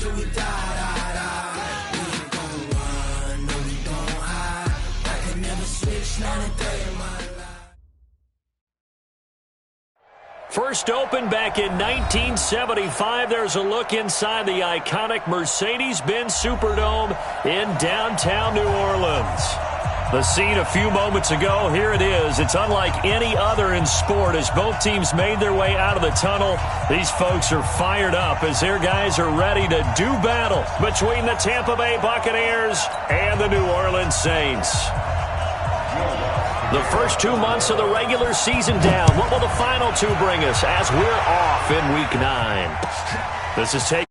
till we die. We ain't gon' run, no, we don't hide. I can never switch, not a day in my life. First opened back in 1975. There's a look inside the iconic Mercedes-Benz Superdome in downtown New Orleans. The scene a few moments ago, here it is. It's unlike any other in sport as both teams made their way out of the tunnel. These folks are fired up as their guys are ready to do battle between the Tampa Bay Buccaneers and the New Orleans Saints. The first 2 months of the regular season down. What will the final two bring us as we're off in Week 9? This is taking.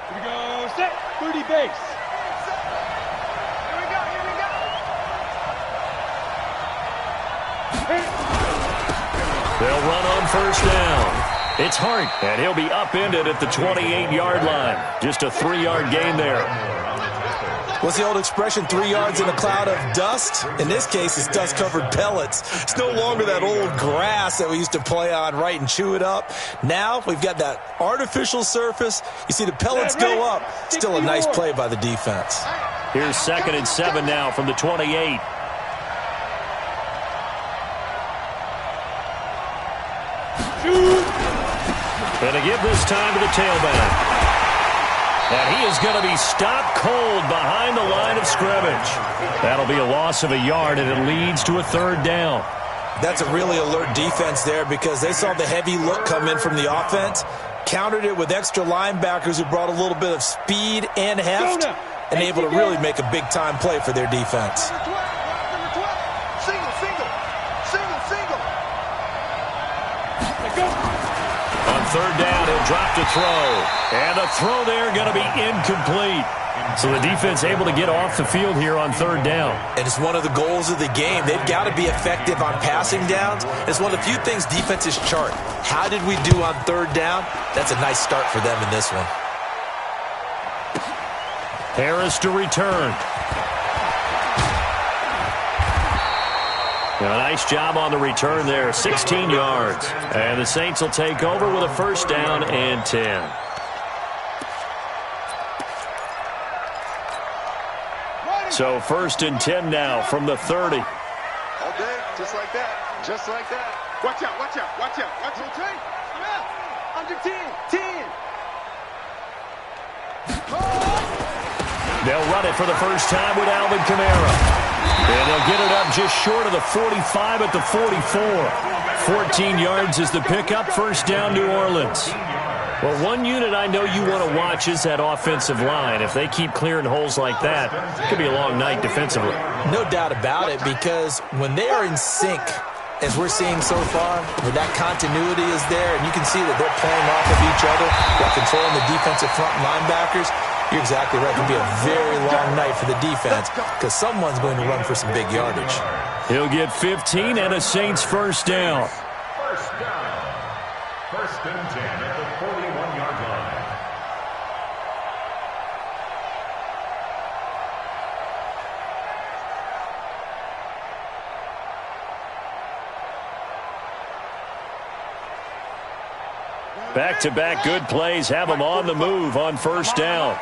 Here we go, set, 30 base. Here we go. They'll run on first down. It's Hart, and he'll be upended at the 28-yard line. Just a 3-yard gain there. What's the old expression, 3 yards in a cloud of dust? In this case, it's dust-covered pellets. It's no longer that old grass that we used to play on, right, and chew it up. Now we've got that artificial surface. You see the pellets go up. Still a nice play by the defense. Here's 2nd and 7 now from the 28. And to give this time to the tailback. And he is going to be stopped cold behind the line of scrimmage. That'll be a loss of a yard, and it leads to a 3rd down. That's a really alert defense there because they saw the heavy look come in from the offense, countered it with extra linebackers who brought a little bit of speed and heft, and able to really make a big-time play for their defense. On 3rd down, he'll drop to throw. And a throw there going to be incomplete. So the defense able to get off the field here on 3rd down. And it's one of the goals of the game. They've got to be effective on passing downs. It's one of the few things defenses chart. How did we do on 3rd down? That's a nice start for them in this one. Harris to return. A nice job on the return there, 16 yards. And the Saints will take over with a 1st down and 10. So 1st and 10 now from the 30. All day, just like that. Just like that. Watch out, watch out, watch out, watch out. Under 10, 10. They'll run it for the first time with Alvin Kamara. And they'll get it up just short of the 45 at the 44. 14 yards is the pickup. 1st down, New Orleans. Well, one unit I know you want to watch is that offensive line. If they keep clearing holes like that, it could be a long night defensively. No doubt about it, because when they are in sync, as we're seeing so far, where that continuity is there, and you can see that they're playing off of each other while controlling the defensive front linebackers, you're exactly right. It could be a very long night for the defense because someone's going to run for some big yardage. He'll get 15 and a Saints 1st down. 1st down. 1st and 10 at the 41-yard line. Back-to-back good plays have them on the move on 1st down.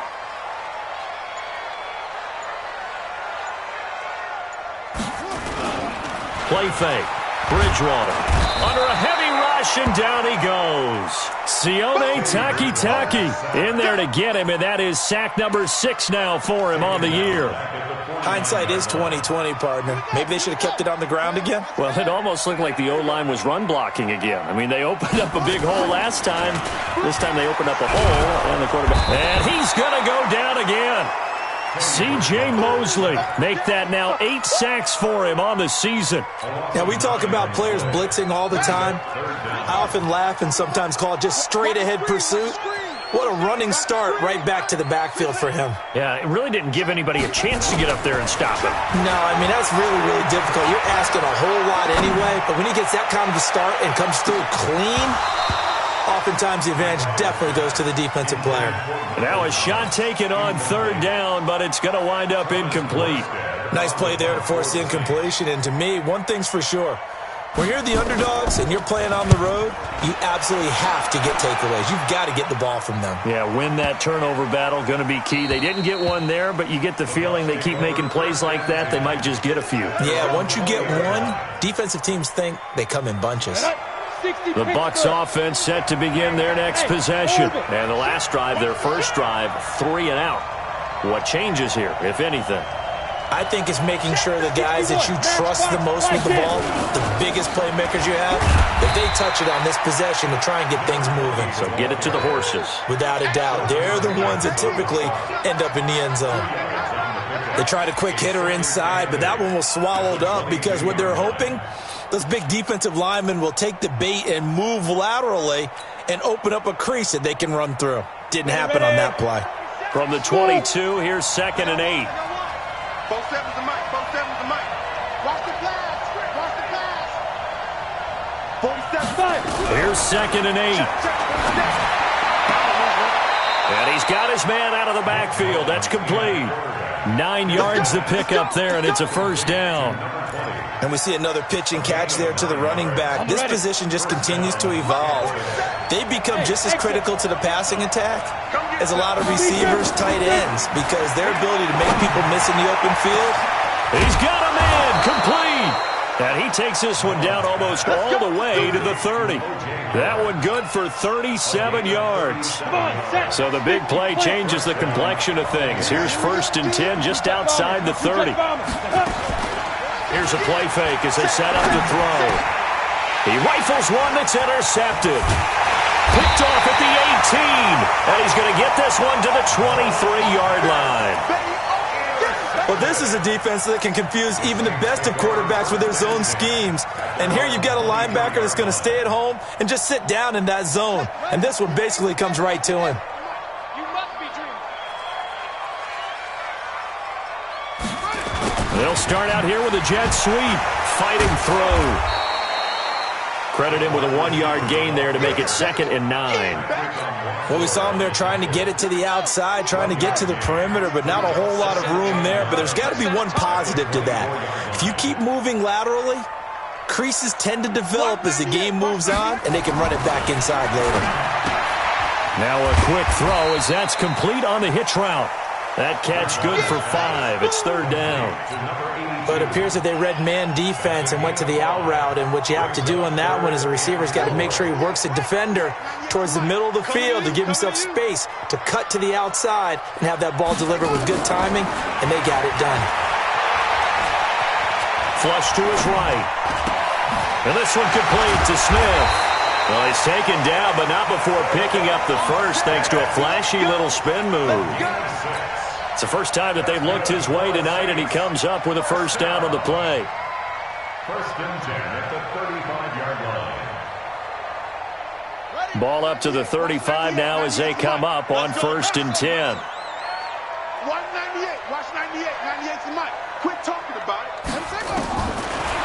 Play fake. Bridgewater. Under a heavy rush, and down he goes. Sione Takitaki in there to get him, and that is sack number 6 now for him on the year. Hindsight is 20/20, partner. Maybe they should have kept it on the ground again. Well, it almost looked like the O-line was run blocking again. I mean, they opened up a big hole last time. This time they opened up a hole, and the quarterback. And he's going to go down again. C.J. Mosley make that now 8 sacks for him on the season. Now, we talk about players blitzing all the time. I often laugh and sometimes call it just straight-ahead pursuit. What a running start right back to the backfield for him. Yeah, it really didn't give anybody a chance to get up there and stop him. No, I mean, that's really, really difficult. You're asking a whole lot anyway, but when he gets that kind of a start and comes through clean, oftentimes the advantage definitely goes to the defensive player. Now a shot taken on third down, but it's going to wind up incomplete. Nice play there to force the incompletion, and to me, one thing's for sure. When you're the underdogs and you're playing on the road, you absolutely have to get takeaways. You've got to get the ball from them. Yeah, win that turnover battle, going to be key. They didn't get one there, but you get the feeling they keep making plays like that, they might just get a few. Yeah, once you get one, defensive teams think they come in bunches. The Bucs offense set to begin their next possession. And the last drive, their first drive, 3 and out. What changes here, if anything? I think it's making sure the guys that you trust the most with the ball, the biggest playmakers you have, that they touch it on this possession to try and get things moving. So get it to the horses. Without a doubt. They're the ones that typically end up in the end zone. They tried a quick hitter inside, but that one was swallowed up because what they're hoping, those big defensive linemen will take the bait and move laterally and open up a crease that they can run through. Didn't happen on that play. From the 22, here's 2nd and 8. 4-7's the mic. 4-7's the mic. Watch the pass. Watch the pass. 47. Here's 2nd and 8. And he's got his man out of the backfield. That's complete. 9 yards to pick up there, and it's a first down. And we see another pitch and catch there to the running back. This position just continues to evolve. They become just as critical to the passing attack as a lot of receivers, tight ends, because their ability to make people miss in the open field. He's got a man, complete. And he takes this one down almost all the way to the 30. That one good for 37 yards. So the big play changes the complexion of things. Here's 1st and 10 just outside the 30. Here's a play fake as they set up to throw. He rifles one that's intercepted. Picked off at the 18. And he's going to get this one to the 23-yard line. Well, this is a defense that can confuse even the best of quarterbacks with their zone schemes. And here you've got a linebacker that's going to stay at home and just sit down in that zone. And this one basically comes right to him. They'll start out here with a jet sweep. Fighting through. Credit him with a 1-yard gain there to make it 2nd and 9. Well, we saw him there trying to get it to the outside, trying to get to the perimeter, but not a whole lot of room there. But there's got to be one positive to that. If you keep moving laterally, creases tend to develop as the game moves on, and they can run it back inside later. Now a quick throw as that's complete on the hitch route. That catch good for 5. It's 3rd down. But it appears that they read man defense and went to the out route, and what you have to do on that one is the receiver's got to make sure he works the defender towards the middle of the field to give himself space to cut to the outside and have that ball delivered with good timing, and they got it done. Flush to his right. And this one complete to Smith. Well, he's taken down, but not before picking up the first thanks to a flashy little spin move. It's the first time that they've looked his way tonight, and he comes up with a first down on the play. 1st and 10 at the 35-yard line. Ball up to the 35 now as they come up on 1st and 10. Watch 98. Watch 98. 98's the mic. Quit talking about it.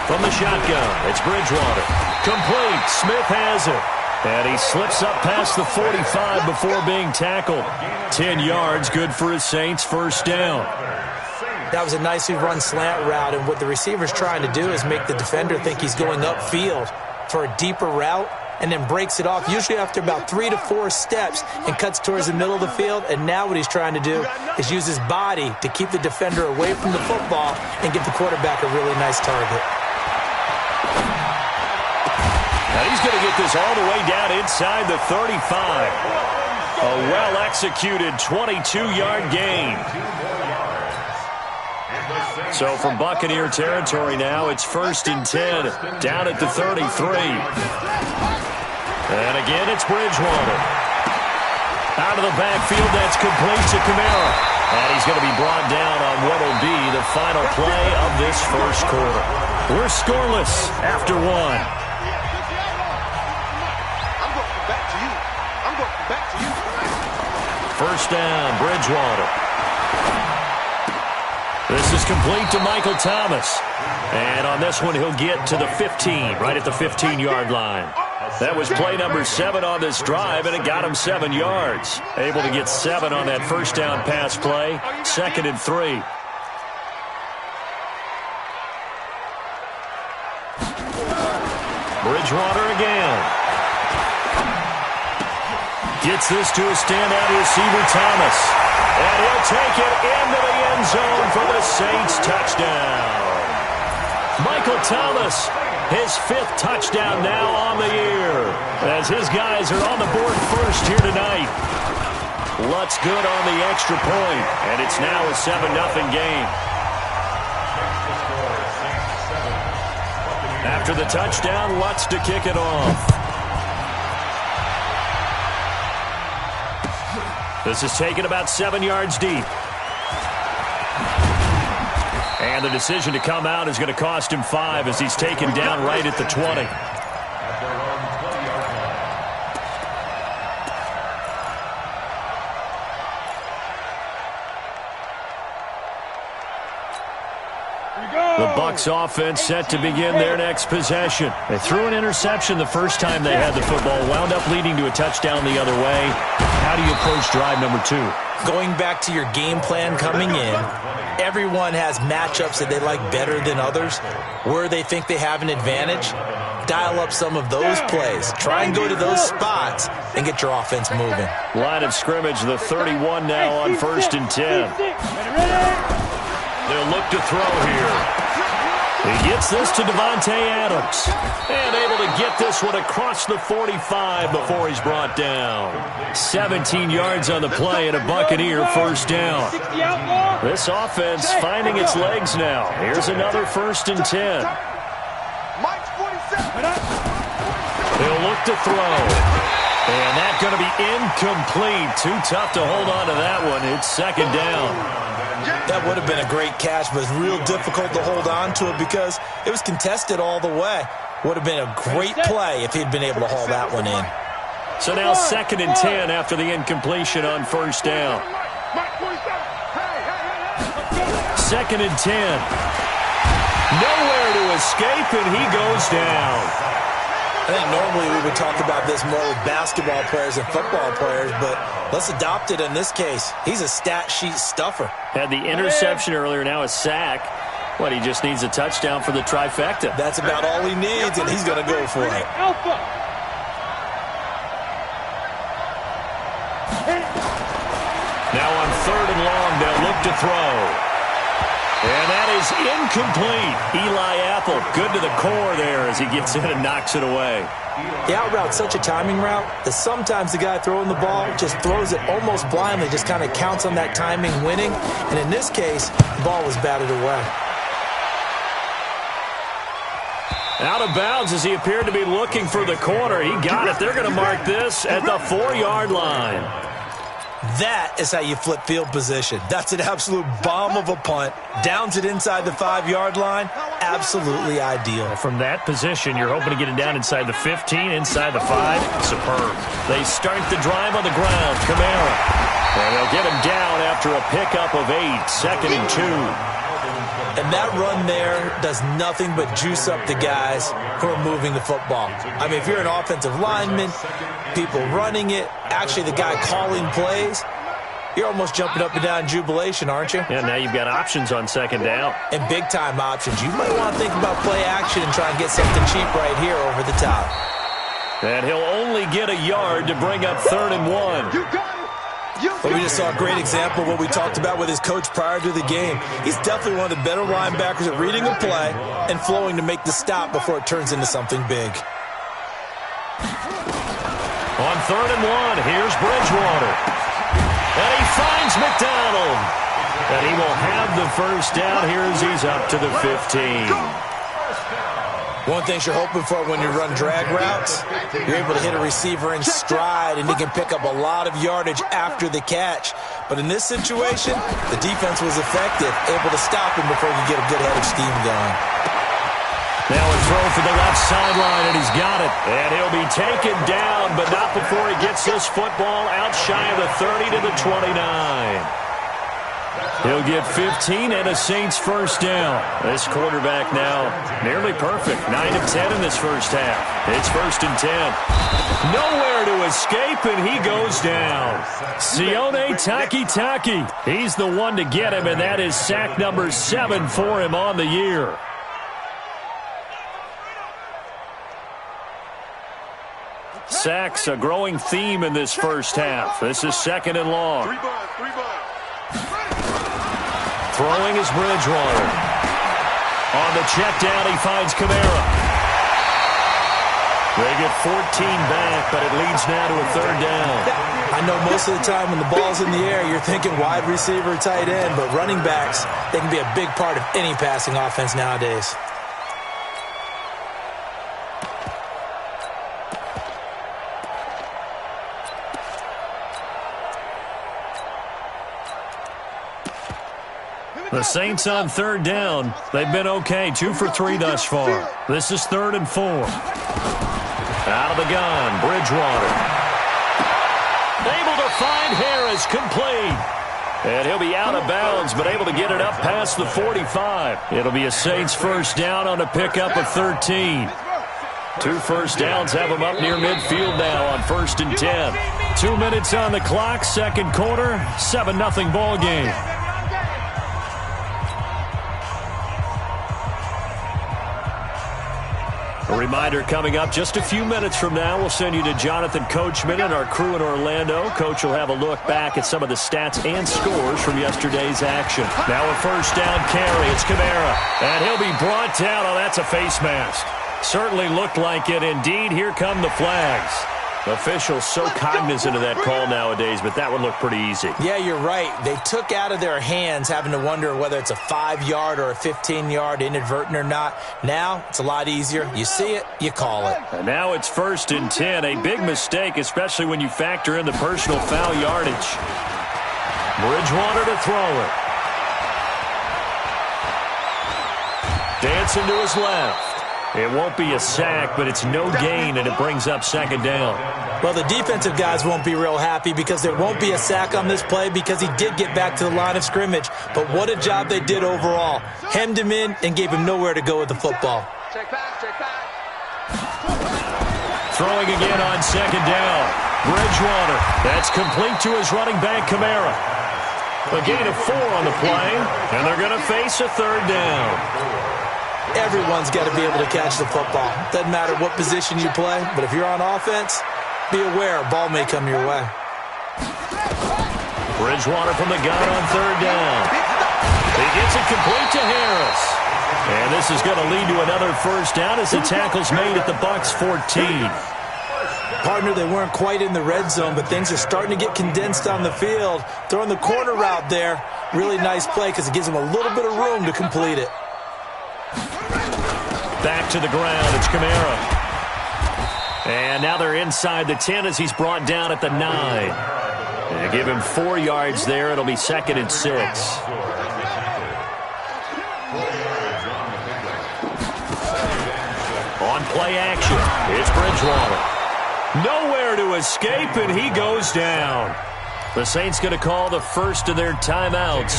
From the shotgun, it's Bridgewater. Complete. Smith has it. And he slips up past the 45 before being tackled. 10 yards, good for his Saints' first down. That was a nicely run slant route, and what the receiver's trying to do is make the defender think he's going upfield for a deeper route and then breaks it off, usually after about 3 to 4 steps, and cuts towards the middle of the field. And now what he's trying to do is use his body to keep the defender away from the football and give the quarterback a really nice target. Now he's going to get this all the way down inside the 35. A well-executed 22-yard gain. So from Buccaneer territory now, it's 1st and 10, down at the 33. And again, it's Bridgewater. Out of the backfield, that's complete to Kamara. And he's going to be brought down on what will be the final play of this first quarter. We're scoreless after 1. I'm going back to you. I'm Back to you. First down, Bridgewater. This is complete to Michael Thomas. And on this one, he'll get to the 15, right at the 15-yard line. That was play number 7 on this drive, and it got him 7 yards. Able to get 7 on that first down pass play. 2nd and 3. Bridgewater again. Gets this to a standout receiver, Thomas. And he'll take it into the end zone for the Saints touchdown. Michael Thomas, his 5th touchdown now on the year, as his guys are on the board first here tonight. Lutz good on the extra point, and it's now a 7-0 game. After the touchdown, Lutz to kick it off. This is taken about 7 yards deep. And the decision to come out is going to cost him 5 as he's taken down right at the 20. The Bucs offense set to begin their next possession. They threw an interception the first time they had the football, wound up leading to a touchdown the other way. How do you approach drive number 2? Going back to your game plan coming in, everyone has matchups that they like better than others. Where they think they have an advantage, dial up some of those plays. Try and go to those spots and get your offense moving. Line of scrimmage, the 31 now on 1st and 10. They'll look to throw here. He gets this to Devontae Adams. And able to get this one across the 45 before he's brought down. 17 yards on the play and a Buccaneer first down. This offense finding its legs now. Here's another 1st and 10. They'll look to throw. And that's going to be incomplete. Too tough to hold on to that one. It's 2nd down. That would have been a great catch, but it's real difficult to hold on to it because it was contested all the way. Would have been a great play if he'd been able to haul that one in. So now 2nd and 10 after the incompletion on 1st down. 2nd and 10. Nowhere to escape, and he goes down. I think normally we would talk about this more with basketball players and football players, but let's adopt it in this case. He's a stat sheet stuffer. Had the interception earlier, now a sack. What, he just needs a touchdown for the trifecta. That's about all he needs, and he's going to go for it. Now on 3rd and long, they'll look to throw. And that is incomplete. Eli Apple, good to the core there as he gets in and knocks it away. The out route's such a timing route that sometimes the guy throwing the ball just throws it almost blindly, just kind of counts on that timing winning. And in this case, the ball was batted away. Out of bounds as he appeared to be looking for the corner. He got it. They're going to mark this at the 4-yard line. That is how you flip field position. That's an absolute bomb of a punt. Downs it inside the 5-yard line. Absolutely ideal. From that position, you're hoping to get it down inside the 15, inside the 5. Superb. They start the drive on the ground. Kamara. And they'll get him down after a pickup of 8. 2nd and 2. And that run there does nothing but juice up the guys who are moving the football. I mean, if you're an offensive lineman, people running it, actually the guy calling plays, you're almost jumping up and down in jubilation, aren't you? Yeah, now you've got options on 2nd down. And big-time options. You might want to think about play action and try and get something cheap right here over the top. And he'll only get a yard to bring up 3rd and 1. You got it. But we just saw a great example of what we talked about with his coach prior to the game. He's definitely one of the better linebackers at reading a play and flowing to make the stop before it turns into something big. On 3rd and 1, here's Bridgewater. And he finds McDonald. And he will have the first down here as he's up to the 15. One thing you're hoping for when you run drag routes, you're able to hit a receiver in stride, and he can pick up a lot of yardage after the catch. But in this situation, the defense was effective, able to stop him before he could get a good head of steam going. Now a throw for the left sideline, and he's got it. And he'll be taken down, but not before he gets this football out shy of the 30 to the 29. He'll get 15 and a Saints first down. This quarterback now nearly perfect. 9 of 10 in this first half. It's 1st and 10. Nowhere to escape, and he goes down. Sione Takitaki. He's the one to get him, and that is sack number 7 for him on the year. Sacks a growing theme in this first half. This is 2nd and long. Throwing is Bridgewater. On the check down, he finds Kamara. They get 14 back, but it leads now to a 3rd down. I know most of the time when the ball's in the air, you're thinking wide receiver, tight end, but running backs, they can be a big part of any passing offense nowadays. The Saints on 3rd down. They've been okay, 2 for 3 thus far. This is 3rd and 4. Out of the gun, Bridgewater. Able to find Harris, complete. And he'll be out of bounds, but able to get it up past the 45. It'll be a Saints first down on a pickup of 13. 2 first downs have him up near midfield now on 1st and 10. 2 minutes on the clock, 2nd quarter, 7-0 ball game. A reminder coming up just a few minutes from now, we'll send you to Jonathan Coachman and our crew in Orlando. Coach will have a look back at some of the stats and scores from yesterday's action. Now a first down carry. It's Kamara. And he'll be brought down. Oh, that's a face mask. Certainly looked like it. Indeed, here come the flags. Officials so cognizant of that call nowadays, but that one looked pretty easy. Yeah, you're right. They took out of their hands having to wonder whether it's a 5-yard or a 15-yard inadvertent or not. Now, it's a lot easier. You see it, you call it. And now it's 1st and 10. A big mistake, especially when you factor in the personal foul yardage. Bridgewater to throw it. Dancing to his left. It won't be a sack, but it's no gain, and it brings up 2nd down. Well, the defensive guys won't be real happy because there won't be a sack on this play because he did get back to the line of scrimmage. But what a job they did overall. Hemmed him in and gave him nowhere to go with the football. Check back. Throwing again on 2nd down. Bridgewater. That's complete to his running back, Kamara. A gain of 4 on the play, and they're going to face a 3rd down. Everyone's got to be able to catch the football. Doesn't matter what position you play, but if you're on offense, be aware a ball may come your way. Bridgewater from the gun on 3rd down. He gets it complete to Harris. And this is going to lead to another first down as the tackle's made at the Bucs 14. Partner, they weren't quite in the red zone, but things are starting to get condensed on the field. Throwing the corner route there, really nice play because it gives them a little bit of room to complete it. Back to the ground, it's Kamara. And now they're inside the 10 as he's brought down at the 9. And give him 4 yards there. It'll be 2nd and 6. On play action, it's Bridgewater. Nowhere to escape, and he goes down. The Saints going to call the first of their timeouts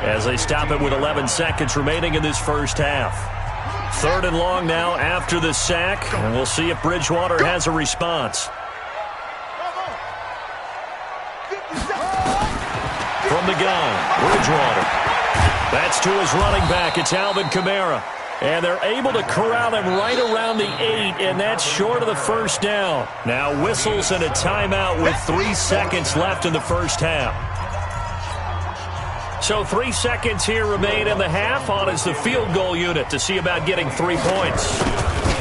as they stop it with 11 seconds remaining in this first half. 3rd and long now after the sack, and we'll see if Bridgewater has a response. From the gun, Bridgewater. That's to his running back. It's Alvin Kamara. And they're able to corral him right around the 8, and that's short of the first down. Now whistles and a timeout with 3 seconds left in the first half. So 3 seconds here remain in the half. On is the field goal unit to see about getting 3 points.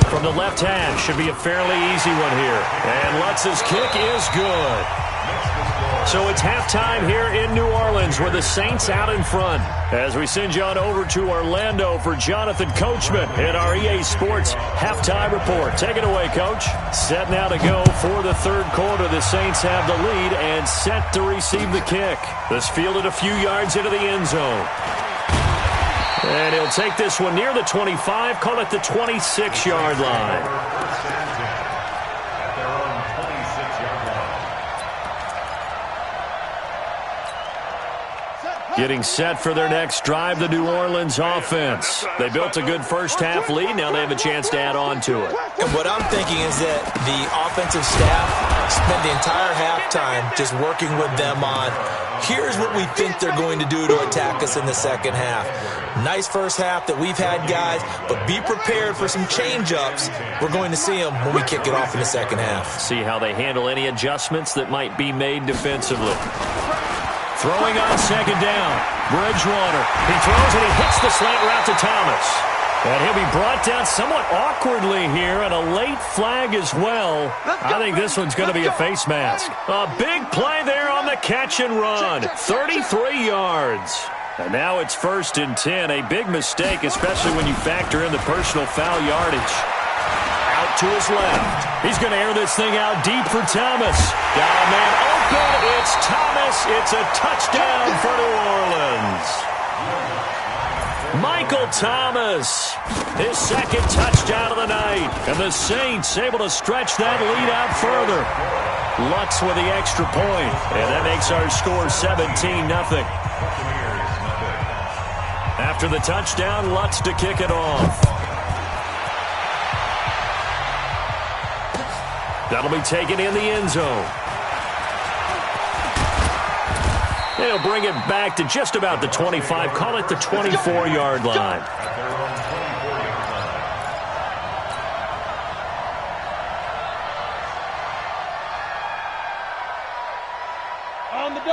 From the left hash, should be a fairly easy one here. And Lutz's kick is good. So it's halftime here in New Orleans with the Saints out in front. As we send you on over to Orlando for Jonathan Coachman in our EA Sports halftime report. Take it away, Coach. Set now to go for the 3rd quarter. The Saints have the lead and set to receive the kick. This fielded a few yards into the end zone. And he'll take this one near the 25, call it the 26-yard line. At their own 26-yard line. Getting set for their next drive, the New Orleans offense. They built a good first-half lead. Now they have a chance to add on to it. And what I'm thinking is that the offensive staff spent the entire halftime just working with them on, here's what we think they're going to do to attack us in the second half. Nice first half that we've had, guys, but be prepared for some change-ups. We're going to see them when we kick it off in the second half. See how they handle any adjustments that might be made defensively. Throwing on second down. Bridgewater. He throws and he hits the slant route to Thomas. And he'll be brought down somewhat awkwardly here, and a late flag as well. I think this one's going to be a face mask. A big play there on the catch and run. 33 yards. And now it's 1st and 10. A big mistake, especially when you factor in the personal foul yardage. Out to his left. He's going to air this thing out deep for Thomas. Got a man open. It's Thomas. It's a touchdown for New Orleans. Michael Thomas, his second touchdown of the night. And the Saints able to stretch that lead out further. Lutz with the extra point. And that makes our score 17-0. After the touchdown, Lutz to kick it off. That'll be taken in the end zone. They'll bring it back to just about the 25. Call it the 24-yard line.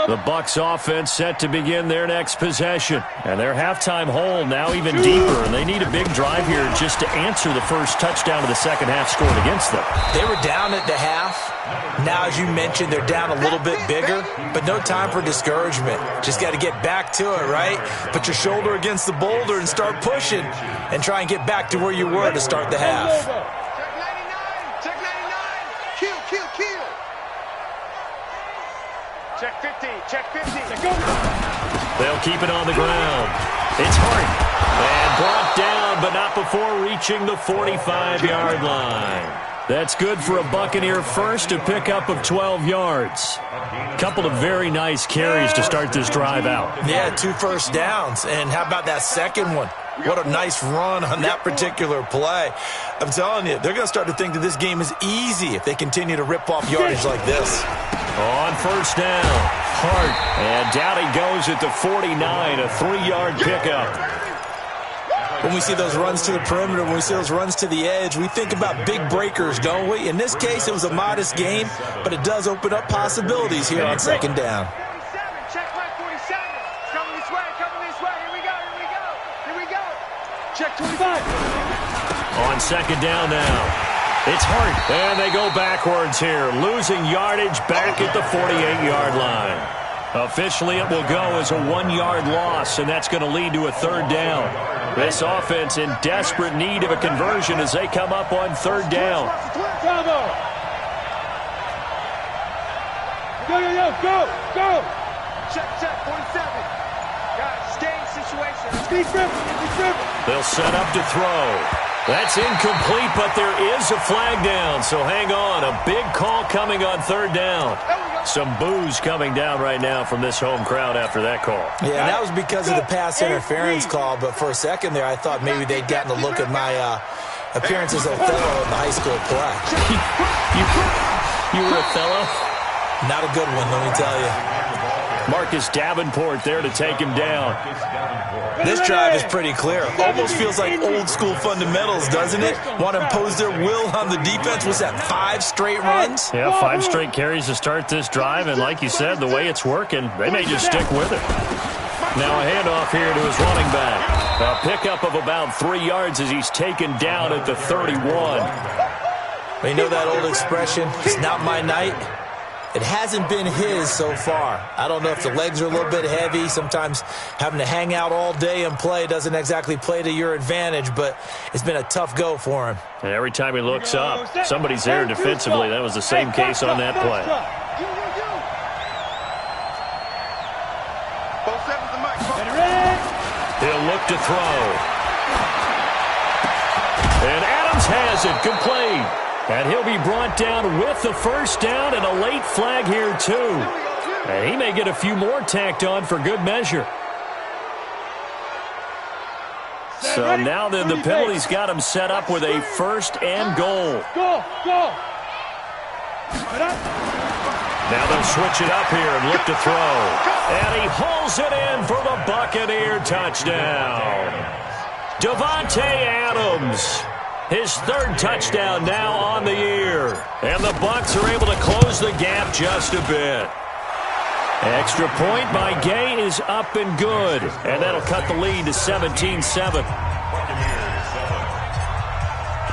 The Bucs offense set to begin their next possession. And their halftime hole now even deeper. And they need a big drive here just to answer the first touchdown of the second half scored against them. They were down at the half. Now, as you mentioned, they're down a little bit bigger, but no time for discouragement. Just got to get back to it, right? Put your shoulder against the boulder and start pushing and try and get back to where you were to start the half. Check 99. Kill, kill, kill. Check 50. Check 50. They'll keep it on the ground. It's Hart. And brought down, but not before reaching the 45-yard line. That's good for a Buccaneer first, a pickup of 12 yards. Couple of very nice carries to start this drive out. Yeah, 2 first downs. And how about that second one? What a nice run on that particular play. I'm telling you, they're going to start to think that this game is easy if they continue to rip off yardage like this. On first down, Hart. And down he goes at the 49, a 3-yard pickup. When we see those runs to the perimeter, when we see those runs to the edge, we think about big breakers, don't we? In this case, it was a modest game, but it does open up possibilities here on second down. 47. Check right 47. Coming this way, coming this way. Here we go, here we go, here we go. Check 25. On second down now. It's Hart. And they go backwards here, losing yardage back at the 48-yard line. Officially, it will go as a 1-yard loss, and that's going to lead to a third down. This offense in desperate need of a conversion as they come up on third down. Go. Check 47. Guys, game situation. They'll set up to throw. That's incomplete, but there is a flag down, so hang on. A big call coming on third down. Some boos coming down right now from this home crowd after that call. Yeah, that was because of the pass interference call, but for a second there I thought maybe they'd gotten a look at my appearance as Othello in the high school play. You were Othello? Not a good one, let me tell you. Marcus Davenport there to take him down. This drive is pretty clear. Almost feels like old school fundamentals, doesn't it? Want to impose their will on the defense. Was that 5 straight runs? Yeah, 5 straight carries to start this drive, and like you said, the way it's working, they may just stick with it. Now a handoff here to his running back. A pickup of about 3 yards as he's taken down at the 31. You know that old expression, it's not my night? It hasn't been his so far. I don't know if the legs are a little bit heavy. Sometimes having to hang out all day and play doesn't exactly play to your advantage, but it's been a tough go for him. And every time he looks up, somebody's there defensively. That was the same case on that play. He'll look to throw. And Adams has it complete. And he'll be brought down with the first down and a late flag here, too. And he may get a few more tacked on for good measure. So now then, the penalty's got him set up with a first and goal. Go. Now they'll switch it up here and look to throw. And he hauls it in for the Buccaneer touchdown. Davante Adams, his third touchdown now on the year. And the Bucs are able to close the gap just a bit. Extra point by Gay is up and good. And that'll cut the lead to 17-7.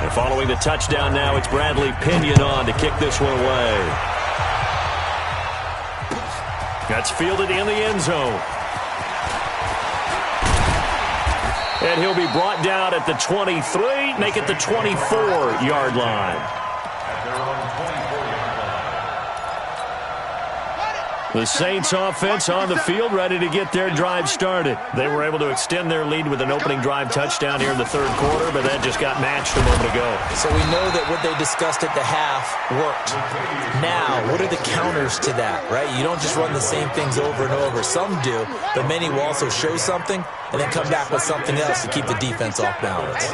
And following the touchdown now, it's Bradley Pinion on to kick this one away. That's fielded in the end zone. And he'll be brought down at the 23, make it the 24-yard line. The Saints offense on the field, ready to get their drive started. They were able to extend their lead with an opening drive touchdown here in the third quarter, but that just got matched a moment ago. So we know that what they discussed at the half worked. Now, what are the counters to that, right? You don't just run the same things over and over. Some do, but many will also show something and then come back with something else to keep the defense off balance.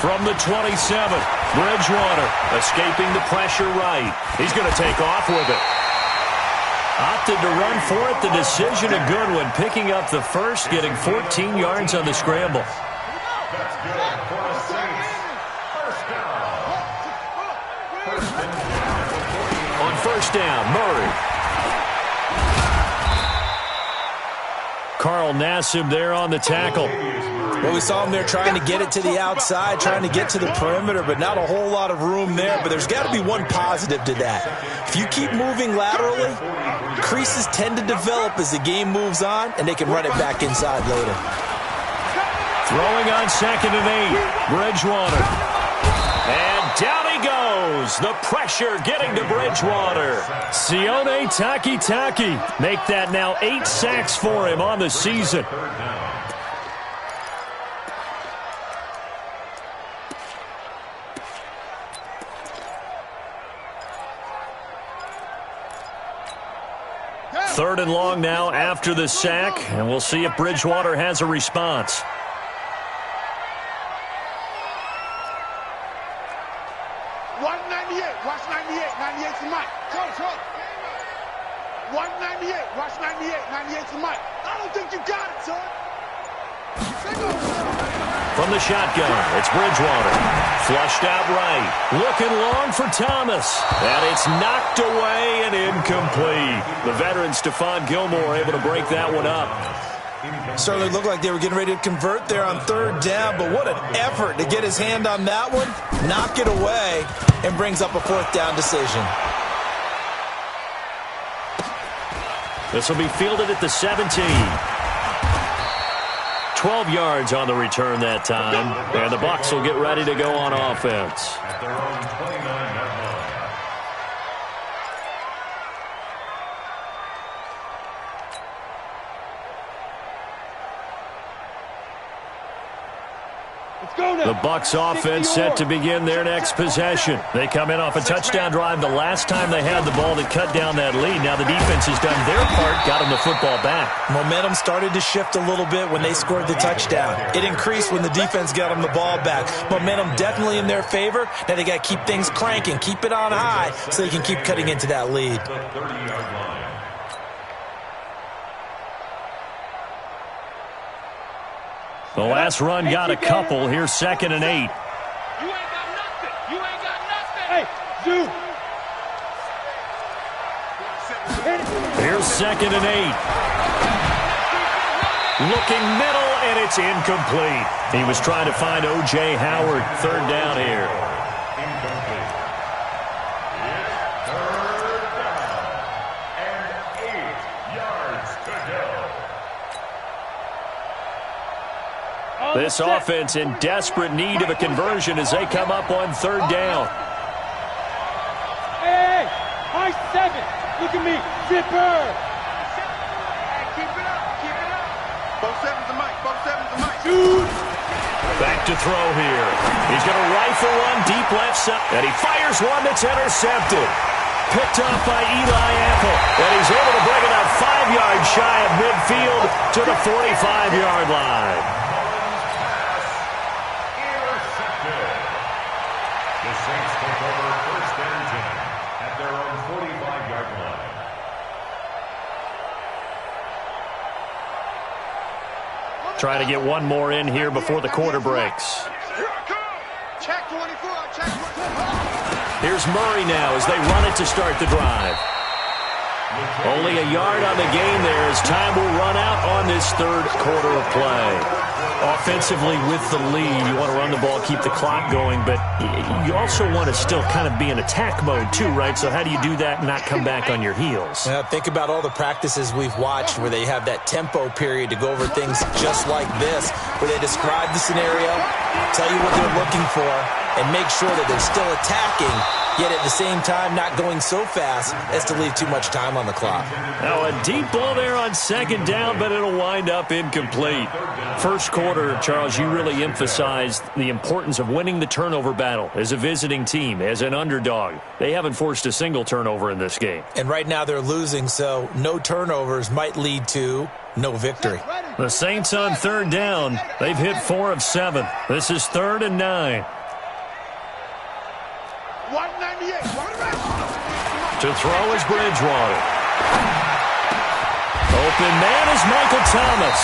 From the 27, Bridgewater escaping the pressure right. He's going to take off with it. Opted to run for it. The decision a good one. Picking up the first, getting 14 yards on the scramble. That's good for the Saints. First down. On first down, Murray. Carl Nassib there on the tackle. Well, we saw him there trying to get it to the outside, trying to get to the perimeter, but not a whole lot of room there. But there's got to be one positive to that. If you keep moving laterally, creases tend to develop as the game moves on, and they can run it back inside later. Throwing on 2nd and 8, Bridgewater. And down he goes. The pressure getting to Bridgewater. Sione Takitaki make that now 8 sacks for him on the season. Third and long now after the sack, and we'll see if Bridgewater has a response. Watch 98. Watch 98. 98 to Mike. Show. Watch 98. Watch 98. 98 to Mike. I don't think you got it, son. From the shotgun, it's Bridgewater. Flushed out right. Looking long for Thomas. And it's knocked away and incomplete. The veteran Stephon Gilmore able to break that one up. Certainly looked like they were getting ready to convert there on third down, but what an effort to get his hand on that one, knock it away, and brings up a fourth down decision. This will be fielded at the 17. 12 yards on the return that time, and the Bucs will get ready to go on offense. At their own 29-yard line. The Bucs offense set to begin their next possession. They come in off a touchdown drive the last time they had the ball to cut down that lead. Now the defense has done their part, got them the football back. Momentum started to shift a little bit when they scored the touchdown. It increased when the defense got them the ball back. Momentum definitely in their favor. Now they got to keep things cranking, keep it on high so they can keep cutting into that lead. The 30-yard line. The last run got a couple. Here's 2nd and 8. You ain't got nothing. You ain't got nothing. Hey, Zoo. Here's 2nd and 8. Looking middle, and it's incomplete. He was trying to find O.J. Howard. Third down here. Incomplete. It's third down. And 8 yards to go. This offense in desperate need of a conversion as they come up on third down. Hey, high 7. Look at me. Zipper. Keep it up. Keep it up. Both sevens Back to throw here. He's going to rifle one deep left side, and he fires one that's intercepted. Picked up by Eli Apple, and he's able to bring it up 5 yards shy of midfield to the 45-yard line. Intercepted. The Saints take over 1st and 10 at their own 45-yard line. Try to get one more in here before the quarter breaks. Check 24, check 24. Here's Murray now as they run it to start the drive. Only a yard on the gain there as time will run out on this third quarter of play. Offensively with the lead, you want to run the ball, keep the clock going, but you also want to still kind of be in attack mode too, right? So how do you do that and not come back on your heels? Think about all the practices we've watched where they have that tempo period to go over things just like this, where they describe the scenario, tell you what they're looking for, and make sure that they're still attacking, yet at the same time not going so fast as to leave too much time on the clock. Now a deep ball there on second down, but it'll wind up incomplete. First quarter, Charles, you really emphasized the importance of winning the turnover battle as a visiting team, as an underdog. They haven't forced a single turnover in this game. And right now they're losing, so no turnovers might lead to no victory. The Saints on third down. They've hit 4 of 7. This is 3rd and 9. 198. To throw is Bridgewater. Open man is Michael Thomas.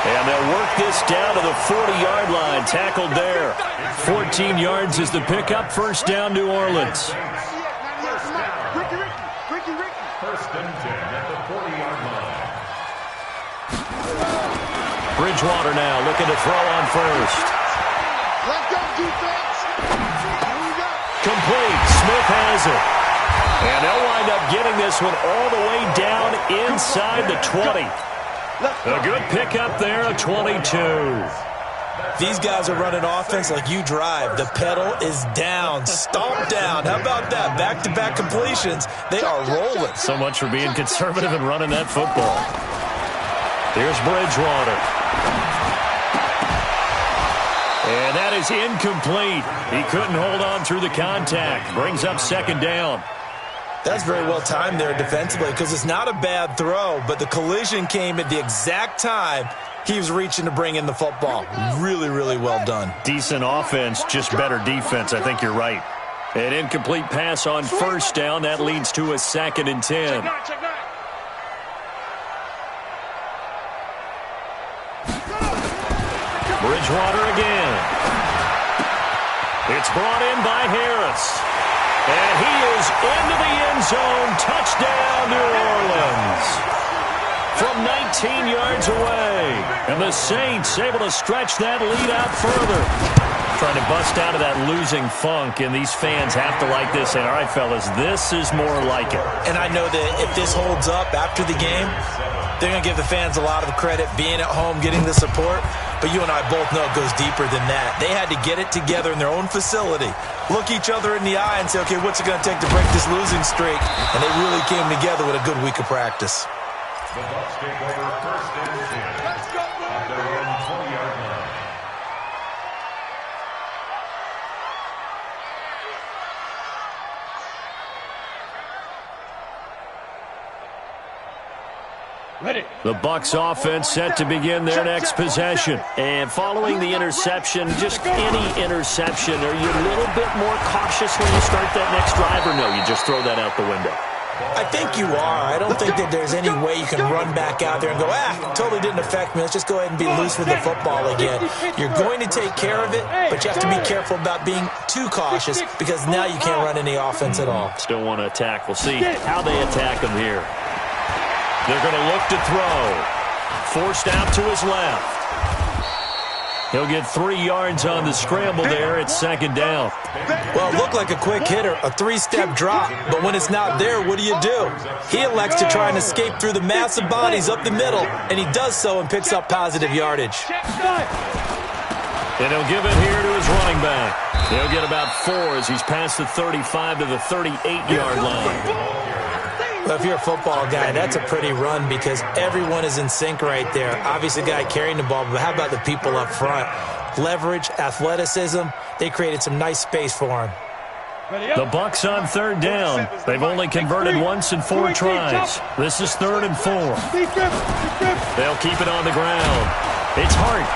And they'll work this down to the 40-yard line. Tackled there. 14 yards is the pickup. First down, New Orleans. 1st and 10 at the 40-yard line. Bridgewater now looking to throw on first. Let's go, defense. Here we go. Complete. Smith has it. And they'll wind up getting this one all the way down inside the 20. A good pickup there of 22. These guys are running offense like you drive. The pedal is down, stomped down. How about that? Back-to-back completions. They are rolling. So much for being conservative and running that football. Here's Bridgewater. And that is incomplete. He couldn't hold on through the contact. Brings up second down. That's very well timed there defensively because it's not a bad throw, but the collision came at the exact time he was reaching to bring in the football. Really, really well done. Decent offense, just better defense. I think you're right. An incomplete pass on first down. That leads to a 2nd and 10. Bridgewater again. It's brought in by Harris. And he is into the end zone. Touchdown, New Orleans. From 19 yards away. And the Saints able to stretch that lead out further. Trying to bust out of that losing funk, and these fans have to like this. And, all right, fellas, this is more like it. And I know that if this holds up after the game, they're going to give the fans a lot of credit being at home, getting the support. But you and I both know it goes deeper than that. They had to get it together in their own facility, look each other in the eye and say, okay, what's it going to take to break this losing streak? And they really came together with a good week of practice. The Bucs take over 1st and 10 at their own 20-yard line. The Bucs offense set to begin their next possession. And following the interception, just any interception, are you a little bit more cautious when you start that next drive, or no, you just throw that out the window? I think you are. I don't think that there's any way you can run back out there and go, totally didn't affect me. Let's just go ahead and be loose with the football again. You're going to take care of it, but you have to be careful about being too cautious because now you can't run any offense at all. Still want to attack. We'll see how they attack them here. They're going to look to throw. Forced out to his left. He'll get 3 yards on the scramble there at second down. Well, it looked like a quick hitter, a 3-step drop, but when it's not there, what do? He elects to try and escape through the massive bodies up the middle, and he does so and picks up positive yardage. And he'll give it here to his running back. He'll get about 4 as he's past the 35 to the 38-yard line. Well, if you're a football guy, that's a pretty run because everyone is in sync right there. Obviously, the guy carrying the ball, but how about the people up front? Leverage, athleticism, they created some nice space for him. The Bucs on 3rd down. They've only converted once in 4 tries. This is 3rd and 4. They'll keep it on the ground. It's Hart.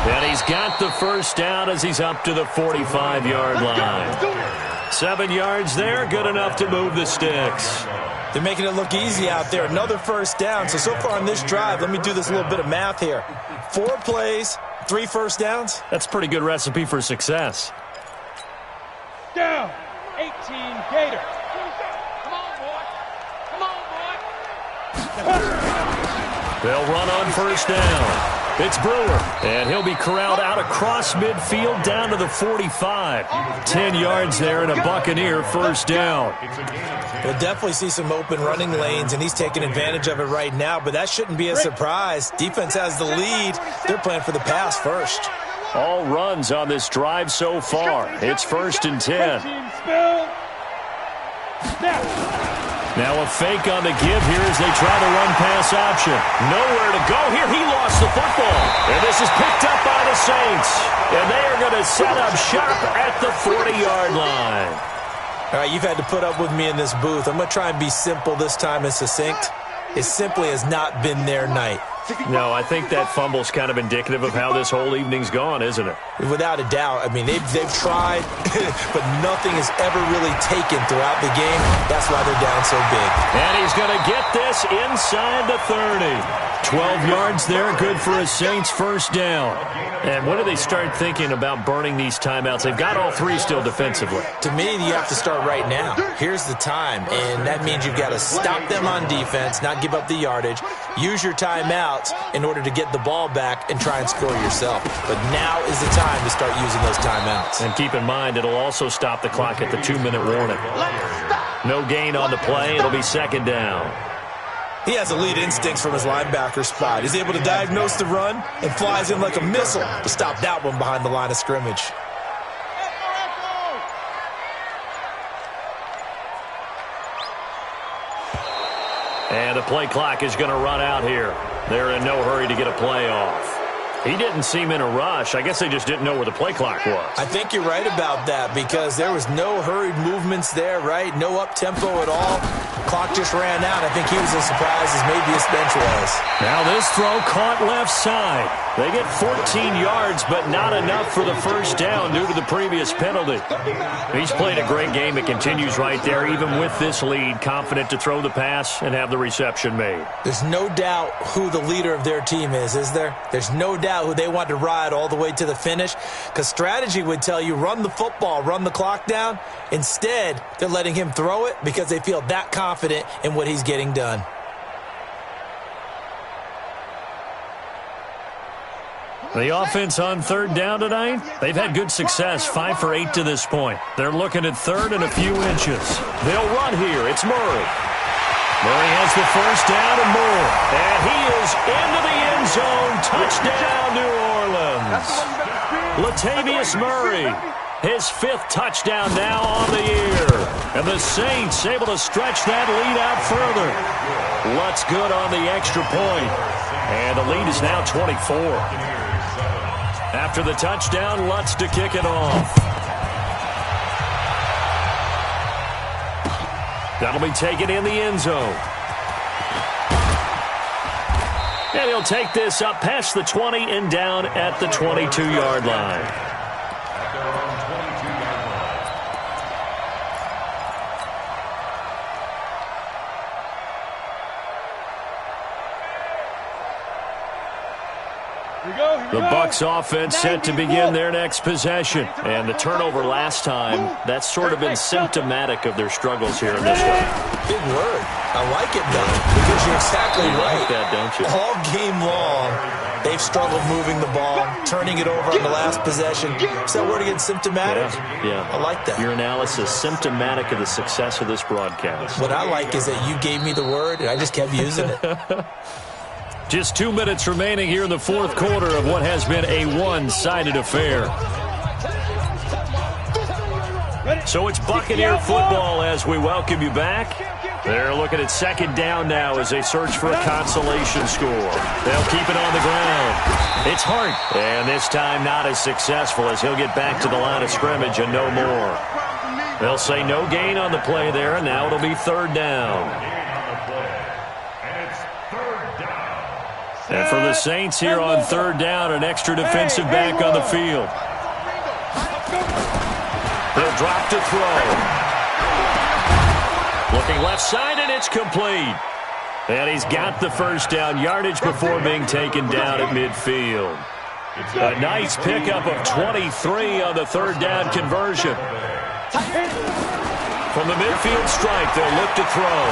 And he's got the first down as he's up to the 45-yard line. 7 yards there, good enough to move the sticks. They're making it look easy out there. Another first down. So far on this drive, let me do this little bit of math here. 4 plays, 3 first downs. That's a pretty good recipe for success. Down, 18 Gator. Come on, boy. Come on, boy. They'll run on first down. It's Brewer, and he'll be corralled out across midfield down to the 45. 10 yards there and a Buccaneer first down. We'll definitely see some open running lanes, and he's taking advantage of it right now, but that shouldn't be a surprise. Defense has the lead. They're playing for the pass first. All runs on this drive so far. It's 1st and 10. Now a fake on the give here as they try the run-pass option. Nowhere to go here. He lost the football. And this is picked up by the Saints. And they are going to set up shop at the 40-yard line. All right, you've had to put up with me in this booth. I'm going to try and be simple this time and succinct. It simply has not been their night. No, I think that fumble's kind of indicative of how this whole evening's gone, isn't it? Without a doubt. I mean, they've tried, but nothing is ever really taken throughout the game. That's why they're down so big. And he's going to get this inside the 30. 12 yards there, good for a Saints first down. And when do they start thinking about burning these timeouts? They've got all 3 still defensively. To me, you have to start right now. Here's the time, and that means you've got to stop them on defense, not give up the yardage, use your timeouts in order to get the ball back and try and score yourself. But now is the time to start using those timeouts. And keep in mind, it'll also stop the clock at the 2-minute warning. No gain on the play. It'll be 2nd down. He has elite instincts from his linebacker spot. He's able to diagnose the run and flies in like a missile to stop that one behind the line of scrimmage. And the play clock is going to run out here. They're in no hurry to get a play off. He didn't seem in a rush. I guess they just didn't know where the play clock was. I think you're right about that because there was no hurried movements there, right? No up-tempo at all. Clock just ran out. I think he was as surprised as maybe his bench was. Now this throw caught left side. They get 14 yards, but not enough for the first down due to the previous penalty. He's played a great game. It continues right there, even with this lead, confident to throw the pass and have the reception made. There's no doubt who the leader of their team is there? There's no doubt who they want to ride all the way to the finish because strategy would tell you run the football, run the clock down. Instead, they're letting him throw it because they feel that confident in what he's getting done. The offense on 3rd down tonight, they've had good success, 5 for 8 to this point. They're looking at 3rd and a few inches. They'll run here. It's Murray. Murray has the first down and more. And he is into the end zone. Touchdown, New Orleans. Latavius Murray, his 5th touchdown now on the year. And the Saints able to stretch that lead out further. Lutz good on the extra point. And the lead is now 24. After the touchdown, Lutz to kick it off. That'll be taken in the end zone. And he'll take this up past the 20 and down at the 22-yard line. The Bucs offense set to begin their next possession. And the turnover last time, that's sort of been symptomatic of their struggles here in this one. Big word. I like it, though, because you're exactly right. Like that, don't you? All game long, they've struggled moving the ball, turning it over on the last possession. Is that word again, symptomatic? Yeah. I like that. Your analysis, symptomatic of the success of this broadcast. What I like is that you gave me the word, and I just kept using it. Just 2 minutes remaining here in the 4th quarter of what has been a one-sided affair. So it's Buccaneer football as we welcome you back. They're looking at second down now as they search for a consolation score. They'll keep it on the ground. It's Hart. And this time not as successful as he'll get back to the line of scrimmage and no more. They'll say no gain on the play there, and now it'll be third down. And for the Saints here on third down, an extra defensive back on the field. He'll drop to throw. Looking left side, and it's complete. And he's got the first down yardage before being taken down at midfield. A nice pickup of 23 on the third down conversion. From the midfield strike, they'll look to throw.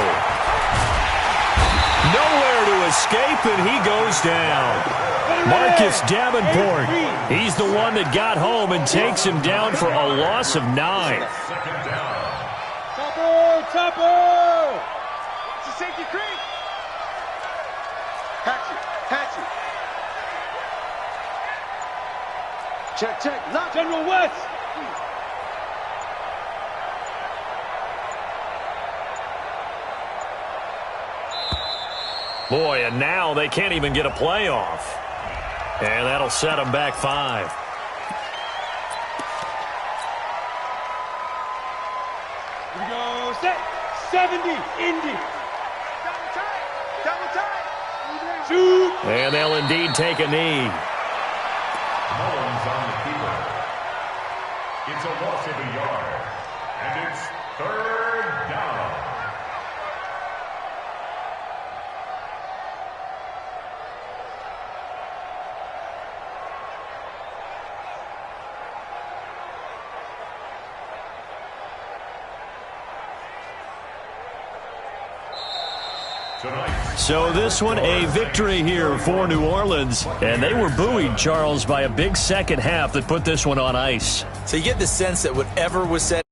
Nowhere to escape, and he goes down. Marcus Davenport, he's the one that got home and takes him down for a loss of 9. Topper! It's a safety creek. Patch it. Check. Lock. General West. Boy, and now they can't even get a play off. And that'll set them back 5. We go set. 70, Indy. Double tight. Shoot. And they'll indeed take a knee. Mullins on the keeper. It's a loss of a yard. And it's third down. So this one, a victory here for New Orleans. And they were buoyed, Charles, by a big second half that put this one on ice. So you get the sense that whatever was said